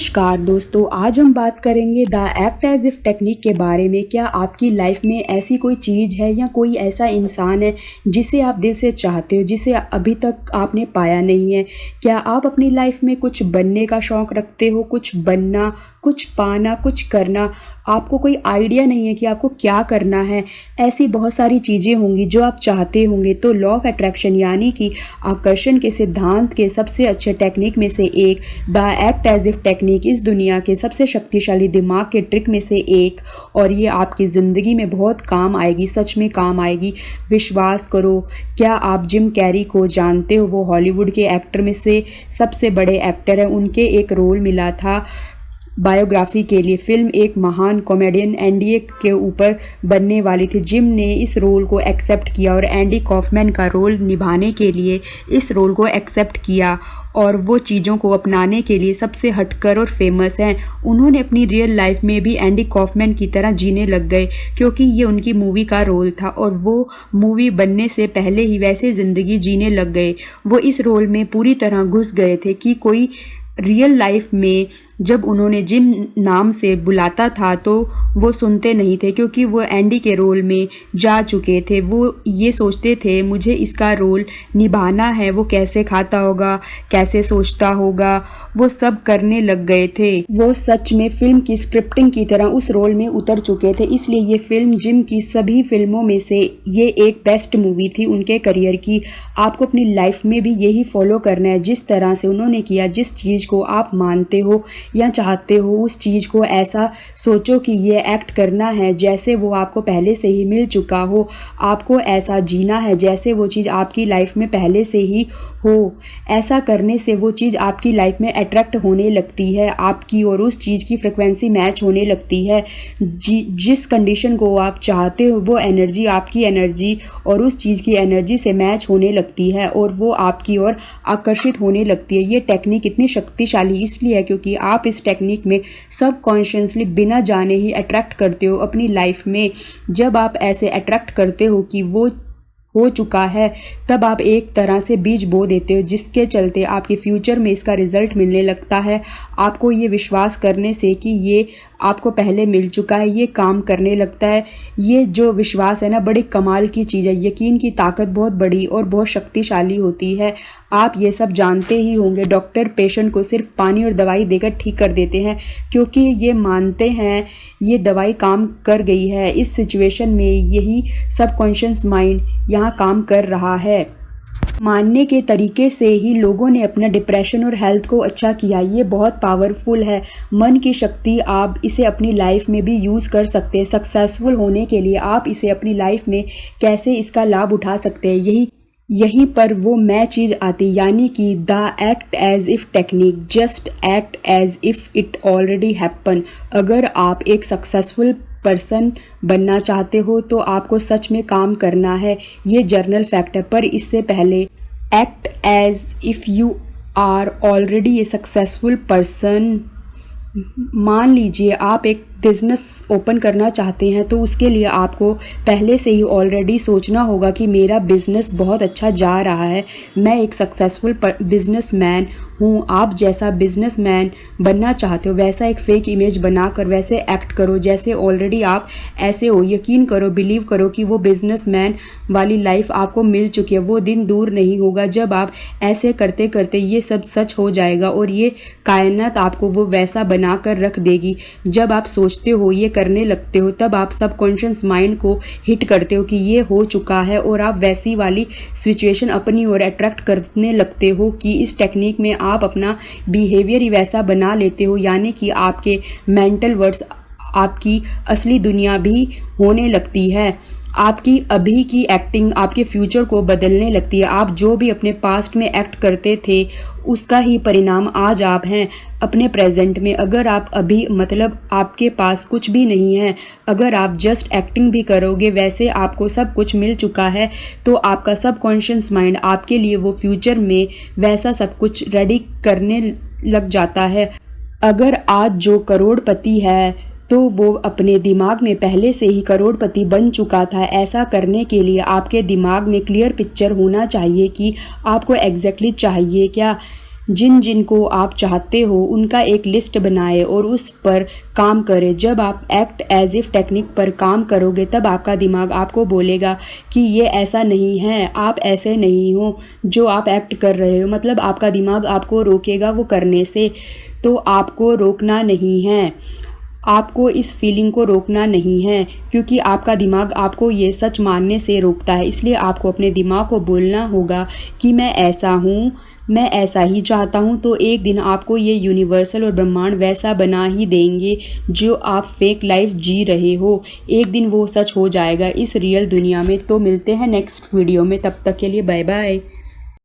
नमस्कार दोस्तों, आज हम बात करेंगे the act as if technique के बारे में। क्या आपकी लाइफ में ऐसी कोई चीज़ है या कोई ऐसा इंसान है जिसे आप दिल से चाहते हो, जिसे अभी तक आपने पाया नहीं है? क्या आप अपनी लाइफ में कुछ बनने का शौक़ रखते हो, कुछ बनना, कुछ पाना, कुछ करना? आपको कोई आइडिया नहीं है कि आपको क्या करना है। ऐसी बहुत सारी चीज़ें होंगी जो आप चाहते होंगे। तो लॉ ऑफ अट्रैक्शन यानी कि आकर्षण के सिद्धांत के सबसे अच्छे टेक्निक में से एक the act as if technique इस दुनिया के सबसे शक्तिशाली दिमाग के ट्रिक में से एक, और ये आपकी ज़िंदगी में बहुत काम आएगी, सच में काम आएगी, विश्वास करो। क्या आप जिम कैरी को जानते हो? वो हॉलीवुड के एक्टर में से सबसे बड़े एक्टर हैं। उनके एक रोल मिला था बायोग्राफी के लिए। फिल्म एक महान कॉमेडियन एंडी के ऊपर बनने वाली थी। जिम ने इस रोल को एक्सेप्ट किया और एंडी कॉफमैन का रोल निभाने के लिए इस रोल को एक्सेप्ट किया, और वो चीज़ों को अपनाने के लिए सबसे हटकर और फेमस हैं। उन्होंने अपनी रियल लाइफ में भी एंडी कॉफमैन की तरह जीने लग गए, क्योंकि ये उनकी मूवी का रोल था और वो मूवी बनने से पहले ही वैसे ज़िंदगी जीने लग गए। वो इस रोल में पूरी तरह घुस गए थे कि कोई रियल लाइफ में जब उन्होंने जिम नाम से बुलाता था तो वो सुनते नहीं थे, क्योंकि वो एंडी के रोल में जा चुके थे। वो ये सोचते थे मुझे इसका रोल निभाना है, वो कैसे खाता होगा, कैसे सोचता होगा, वो सब करने लग गए थे। वो सच में फिल्म की स्क्रिप्टिंग की तरह उस रोल में उतर चुके थे। इसलिए ये फिल्म जिम की सभी फिल्मों में से ये एक बेस्ट मूवी थी उनके करियर की। आपको अपनी लाइफ में भी यही फॉलो करना है, जिस तरह से उन्होंने किया। जिस चीज़ को आप मानते हो या चाहते हो, उस चीज़ को ऐसा सोचो कि ये एक्ट करना है जैसे वो आपको पहले से ही मिल चुका हो। आपको ऐसा जीना है जैसे वो चीज़ आपकी लाइफ में पहले से ही हो। ऐसा करने से वो चीज़ आपकी लाइफ में अट्रैक्ट होने लगती है आपकी, और उस चीज़ की फ्रिक्वेंसी मैच होने लगती है। जिस कंडीशन को आप चाहते हो वो एनर्जी, आपकी एनर्जी और उस चीज़ की एनर्जी से मैच होने लगती है और वो आपकी ओर आकर्षित होने लगती है। ये टेक्निक इतनी शक्तिशाली इसलिए है क्योंकि आप इस टेक्निक में सबकॉन्शियसली बिना जाने ही अट्रैक्ट करते हो अपनी लाइफ में। जब आप ऐसे अट्रैक्ट करते हो कि वो हो चुका है, तब आप एक तरह से बीज बो देते हो, जिसके चलते आपके फ्यूचर में इसका रिजल्ट मिलने लगता है। आपको ये विश्वास करने से कि ये आपको पहले मिल चुका है, ये काम करने लगता है। ये जो विश्वास है ना, बड़ी कमाल की चीज़ है। यकीन की ताकत बहुत बड़ी और बहुत शक्तिशाली होती है। आप ये सब जानते ही होंगे। डॉक्टर पेशेंट को सिर्फ पानी और दवाई देकर ठीक कर देते हैं, क्योंकि ये मानते हैं ये दवाई काम कर गई है। इस सिचुएशन में यही सबकॉन्शियस माइंड यहाँ काम कर रहा है। मानने के तरीके से ही लोगों ने अपना डिप्रेशन और हेल्थ को अच्छा किया। ये बहुत पावरफुल है मन की शक्ति। आप इसे अपनी लाइफ में भी यूज़ कर सकते हैं। सक्सेसफुल होने के लिए आप इसे अपनी लाइफ में कैसे इसका लाभ उठा सकते हैं, यहीं पर वो मैं चीज़ आती, यानी कि the act as if technique. Just act as if it already happen. अगर आप एक सक्सेसफुल पर्सन बनना चाहते हो तो आपको सच में काम करना है। ये जर्नल फैक्ट है। पर इससे पहले act as if you are already a successful person. मान लीजिए आप एक बिज़नेस ओपन करना चाहते हैं, तो उसके लिए आपको पहले से ही ऑलरेडी सोचना होगा कि मेरा बिज़नेस बहुत अच्छा जा रहा है, मैं एक सक्सेसफुल बिजनेसमैन हूँ। आप जैसा बिजनेसमैन बनना चाहते हो वैसा एक फेक इमेज बनाकर वैसे एक्ट करो जैसे ऑलरेडी आप ऐसे हो। यकीन करो, बिलीव करो कि वो बिजनेसमैन वाली लाइफ आपको मिल चुकी है। वो दिन दूर नहीं होगा जब आप ऐसे करते करते ये सब सच हो जाएगा, और ये कायनात आपको वो वैसा बना कर रख देगी। जब आप सोचते हो, ये करने लगते हो, तब आप सबकॉन्शियस माइंड को हिट करते हो कि ये हो चुका है, और आप वैसी वाली सिचुएशन अपनी ओर अट्रैक्ट करने लगते हो कि इस टेक्निक में आप अपना बिहेवियर ही वैसा बना लेते हो, यानी कि आपके मेंटल वर्ड्स आपकी असली दुनिया भी होने लगती है। आपकी अभी की एक्टिंग आपके फ्यूचर को बदलने लगती है। आप जो भी अपने पास्ट में एक्ट करते थे उसका ही परिणाम आज आप हैं अपने प्रेजेंट में। अगर आप अभी मतलब आपके पास कुछ भी नहीं है, अगर आप जस्ट एक्टिंग भी करोगे वैसे आपको सब कुछ मिल चुका है, तो आपका सबकॉन्शियस माइंड आपके लिए वो फ्यूचर में वैसा सब कुछ रेडी करने लग जाता है। अगर आज जो करोड़पति है तो वो अपने दिमाग में पहले से ही करोड़पति बन चुका था। ऐसा करने के लिए आपके दिमाग में क्लियर पिक्चर होना चाहिए कि आपको एग्जैक्टली चाहिए क्या। जिन जिन को आप चाहते हो उनका एक लिस्ट बनाए और उस पर काम करें। जब आप एक्ट एज इफ टेक्निक पर काम करोगे तब आपका दिमाग आपको बोलेगा कि ये ऐसा नहीं है, आप ऐसे नहीं हो जो आप एक्ट कर रहे हो। मतलब आपका दिमाग आपको रोकेगा वो करने से। तो आपको रोकना नहीं है, आपको इस फीलिंग को रोकना नहीं है, क्योंकि आपका दिमाग आपको ये सच मानने से रोकता है। इसलिए आपको अपने दिमाग को बोलना होगा कि मैं ऐसा हूँ, मैं ऐसा ही चाहता हूँ। तो एक दिन आपको ये यूनिवर्सल और ब्रह्मांड वैसा बना ही देंगे जो आप फेक लाइफ जी रहे हो। एक दिन वो सच हो जाएगा इस रियल दुनिया में। तो मिलते हैं नेक्स्ट वीडियो में, तब तक के लिए बाय बाय।